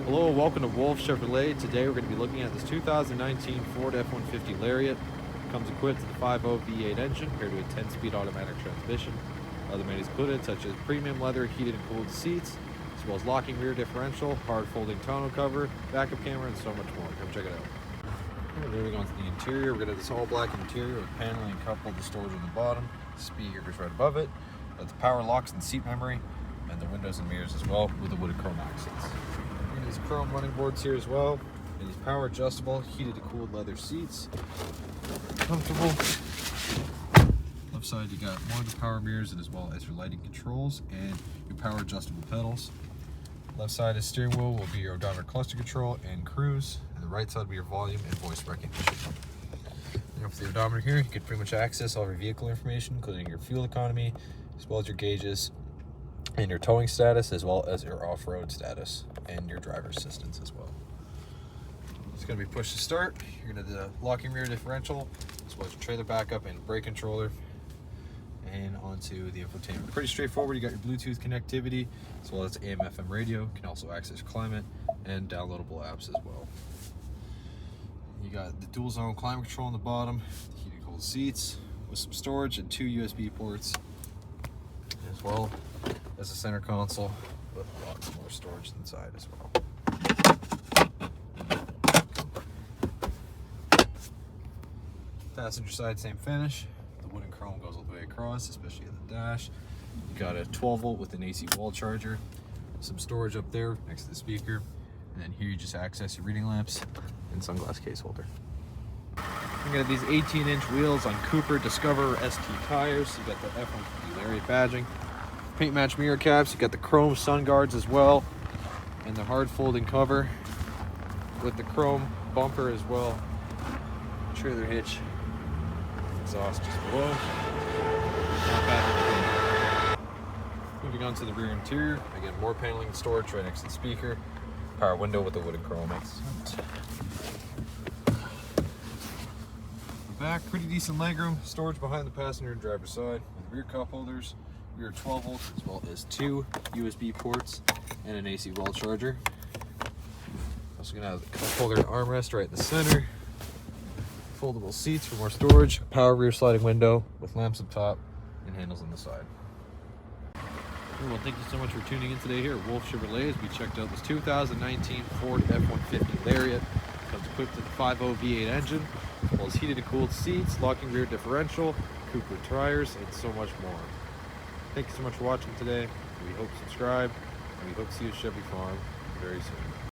Hello, welcome to Wolfe Chevrolet. Today we're going to be looking at this 2019 Ford F-150 Lariat. Comes equipped with a 5.0 V8 engine paired to a 10-speed automatic transmission. Other amenities included such as premium leather heated and cooled seats, as well as locking rear differential, hard folding tonneau cover, backup camera, and so much more. Come check it out. Moving on to the interior, we're going to have this all black interior with paneling coupled to storage on the bottom, speakers right above it, with the power locks and seat memory, and the windows and mirrors as well with the wooded chrome accents. These chrome running boards here as well, and these power adjustable heated to cooled leather seats. Comfortable. Left side you got more of the power mirrors and as well as your lighting controls and your power adjustable pedals. Left side is steering wheel will be your odometer cluster control and cruise, and the right side will be your volume and voice recognition. And up to the odometer here, you can pretty much access all your vehicle information, including your fuel economy, as well as your gauges, and your towing status, as well as your off-road status and your driver's assistance as well. It's going to be push to start. You're going to do the locking rear differential, as well as your trailer backup and brake controller, and onto the infotainment. Pretty straightforward. You got your Bluetooth connectivity, as well as AM/FM radio. You can also access climate and downloadable apps as well. You got the dual zone climate control on the bottom, the heated cooled seats with some storage and 2 USB ports, as well as a center console with lots more storage inside as well. Passenger side, same finish. The wooden chrome goes all the way across, especially at the dash. You got a 12 volt with an AC wall charger, some storage up there next to the speaker, and then here you just access your reading lamps and sunglass case holder. You got these 18-inch wheels on Cooper Discover ST tires. You got the F-150 Lariat badging. Paint match mirror caps. You got the chrome sun guards as well, and the hard folding cover with the chrome bumper as well. Trailer hitch, exhaust just below. Not bad. Moving on to the rear interior, again more paneling and storage right next to the speaker. Power window with the wooded chrome accent. The back, pretty decent legroom. Storage behind the passenger and driver's side with rear cup holders. Rear 12 volts, as well as 2 USB ports and an AC wall charger. Also gonna have the cup holder and armrest right in the center. Foldable seats for more storage. Power rear sliding window with lamps up top and handles on the side. Well, thank you so much for tuning in today here at Wolfe Chevrolet as we checked out this 2019 Ford F-150 Lariat. Comes equipped with a 5.0 V8 engine, as well as heated and cooled seats, locking rear differential, Cooper tires, and so much more. Thank you so much for watching today. We hope you subscribe, and we hope to see you at Chevy Farm very soon.